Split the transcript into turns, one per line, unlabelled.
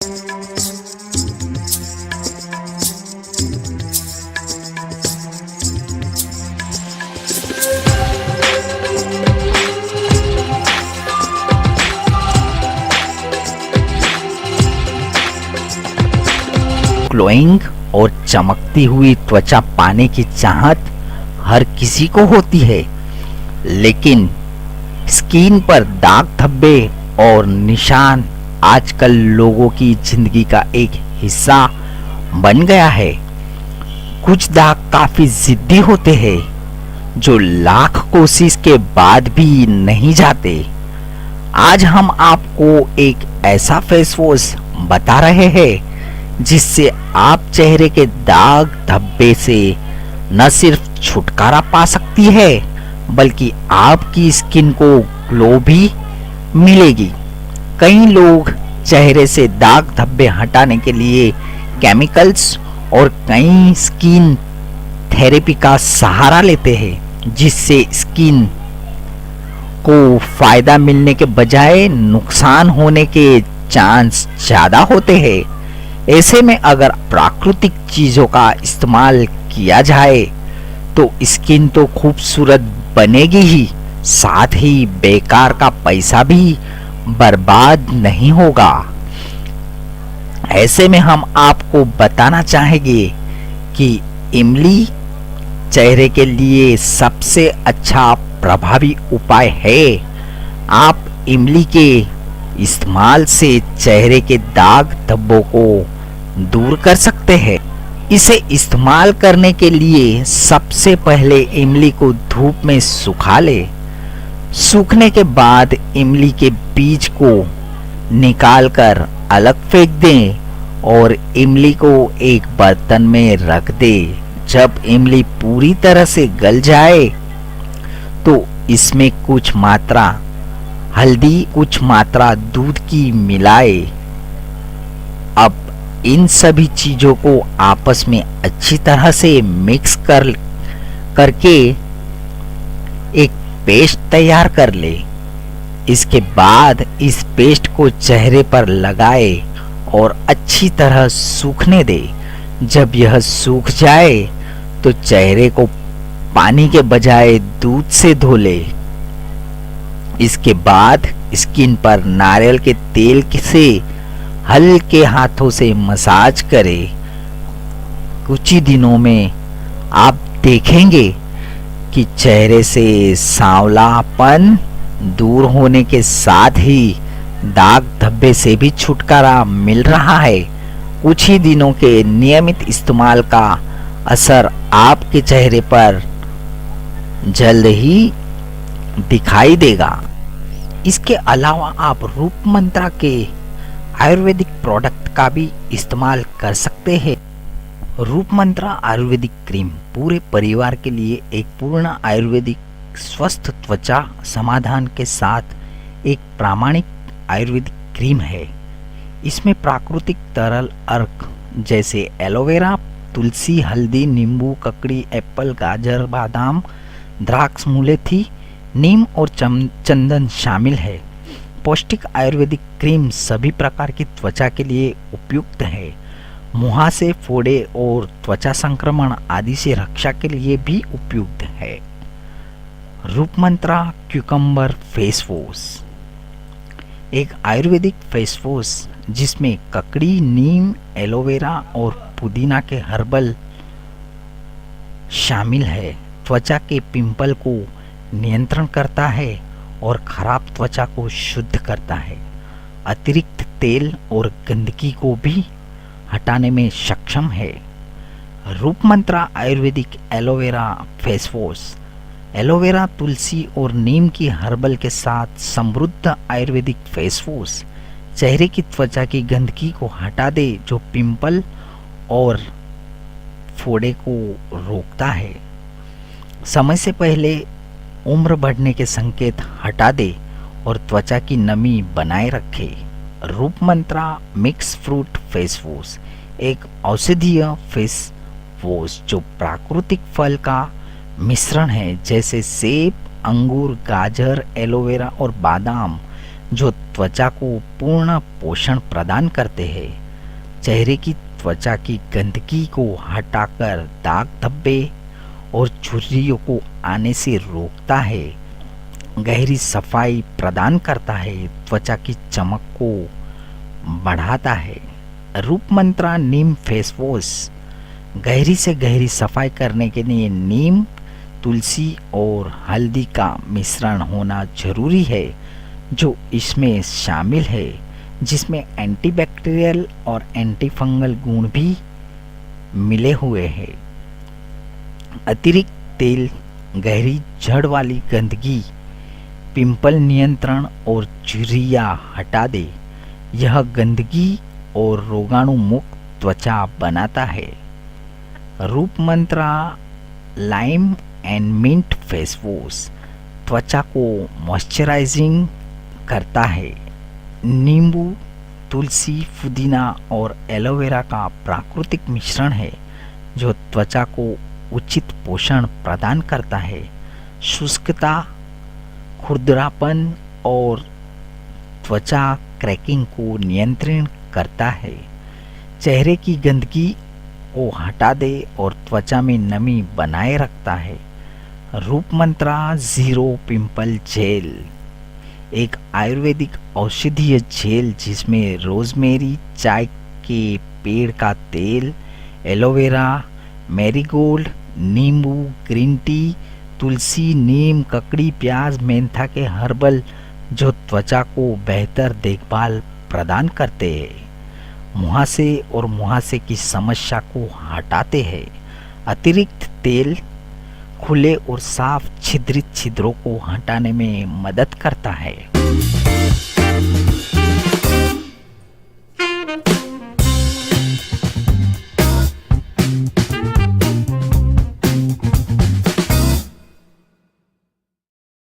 Glowing और चमकती हुई त्वचा पाने की चाहत हर किसी को होती है, लेकिन स्किन पर दाग धब्बे और निशान आजकल लोगों की जिंदगी का एक हिस्सा बन गया है। कुछ दाग काफी जिद्दी होते हैं, जो लाख कोशिश के बाद भी नहीं जाते। आज हम आपको एक ऐसा फेस वॉश बता रहे हैं जिससे आप चेहरे के दाग धब्बे से न सिर्फ छुटकारा पा सकती है, बल्कि आपकी स्किन को ग्लो भी मिलेगी। कई लोग चेहरे से दाग धब्बे हटाने के लिए केमिकल्स और कई स्किन थेरेपी का सहारा लेते हैं, जिससे स्किन को फायदा मिलने के बजाय नुकसान होने के चांस ज्यादा होते हैं। ऐसे में अगर प्राकृतिक चीजों का इस्तेमाल किया जाए तो स्किन तो खूबसूरत बनेगी ही, साथ ही बेकार का पैसा भी बर्बाद नहीं होगा। ऐसे में हम आपको बताना चाहेंगे कि इमली चेहरे के लिए सबसे अच्छा प्रभावी उपाय है। आप इमली के इस्तेमाल से चेहरे के दाग धब्बों को दूर कर सकते हैं। इसे इस्तेमाल करने के लिए सबसे पहले इमली को धूप में सुखा ले। सूखने के बाद इमली के बीज को निकालकर अलग फेंक दें और इमली को एक बर्तन में रख दें। जब इमली पूरी तरह से गल जाए तो इसमें कुछ मात्रा हल्दी, कुछ मात्रा दूध की मिलाए। अब इन सभी चीजों को आपस में अच्छी तरह से मिक्स करके एक पेस्ट तैयार कर ले। इसके बाद इस पेस्ट को चेहरे पर लगाए और अच्छी तरह सूखने दे। जब यह सूख जाए तो चेहरे को पानी के बजाय दूध से धो ले। इसके बाद स्किन पर नारियल के तेल से हल्के हाथों से मसाज करें। कुछ ही दिनों में आप देखेंगे कि चेहरे से सांवलापन दूर होने के साथ ही दाग धब्बे से भी छुटकारा मिल रहा है। कुछ ही दिनों के नियमित इस्तेमाल का असर आपके चेहरे पर जल्द ही दिखाई देगा। इसके अलावा आप रूप मंत्रा के आयुर्वेदिक प्रोडक्ट का भी इस्तेमाल कर सकते हैं। रूप मंत्रा आयुर्वेदिक क्रीम पूरे परिवार के लिए एक पूर्ण आयुर्वेदिक स्वस्थ त्वचा समाधान के साथ एक प्रामाणिक आयुर्वेदिक क्रीम है। इसमें प्राकृतिक तरल अर्क जैसे एलोवेरा, तुलसी, हल्दी, नींबू, ककड़ी, एप्पल, गाजर, बादाम, द्राक्ष, मुलेठी, नीम और चंदन शामिल है। पौष्टिक आयुर्वेदिक क्रीम सभी प्रकार की त्वचा के लिए उपयुक्त है। मुहासे, फोड़े और त्वचा संक्रमण आदि से रक्षा के लिए भी उपयुक्त है। रूप मंत्रा क्यूकम्बर फेस वॉश एक आयुर्वेदिक फेस वॉश जिसमें ककड़ी, नीम, एलोवेरा और पुदीना के हर्बल शामिल है। त्वचा के पिंपल को नियंत्रण करता है और खराब त्वचा को शुद्ध करता है। अतिरिक्त तेल और गंदगी को भी हटाने में सक्षम है। Roop Mantra ayurvedic aloe vera face wash aloe vera, तुलसी और नीम की हर्बल के साथ समृद्ध आयुर्वेदिक फेस वॉश चेहरे की त्वचा की गंदगी को हटा दे, जो पिंपल और फोड़े को रोकता है। समय से पहले उम्र बढ़ने के संकेत हटा दे और त्वचा की नमी बनाए रखे। रूप मंत्रा मिक्स फ्रूट फेस वॉश एक औषधीय फेस वॉश जो प्राकृतिक फल का मिश्रण है, जैसे सेब, अंगूर, गाजर, एलोवेरा और बादाम जो त्वचा को पूर्ण पोषण प्रदान करते हैं। चेहरे की त्वचा की गंदगी को हटाकर दाग धब्बे और झुर्रियों को आने से रोकता है। गहरी सफाई प्रदान करता है, त्वचा की चमक को बढ़ाता है। रूप मंत्रा नीम फेस वॉश गहरी से गहरी सफाई करने के लिए नीम, तुलसी और हल्दी का मिश्रण होना जरूरी है, जो इसमें शामिल है, जिसमें एंटीबैक्टीरियल और एंटी फंगल गुण भी मिले हुए हैं। अतिरिक्त तेल गहरी जड़ वाली गंदगी, पिंपल नियंत्रण और झुर्रियां हटा दे। यह गंदगी और रोगाणु मुक्त त्वचा बनाता है। Roop Mantra lime and mint face wash त्वचा को मॉइस्चराइजिंग करता है। नींबू, तुलसी, पुदीना और एलोवेरा का प्राकृतिक मिश्रण है, जो त्वचा को उचित पोषण प्रदान करता है। शुष्कता, खुरदरापन और त्वचा क्रैकिंग को नियंत्रित करता है। चेहरे की गंदगी को हटा दे और त्वचा में नमी बनाए रखता है। रूप मंत्रा जीरो पिंपल जेल एक आयुर्वेदिक औषधीय जेल, जिसमें रोजमेरी, चाय के पेड़ का तेल, एलोवेरा, मैरीगोल्ड, नींबू, ग्रीन टी, तुलसी, नीम, ककड़ी, प्याज, मेंथा के हर्बल, जो त्वचा को बेहतर देखभाल प्रदान करते हैं। मुहासे और मुहासे की समस्या को हटाते हैं। अतिरिक्त तेल खुले और साफ छिद्रित छिद्रों को हटाने में मदद करता है।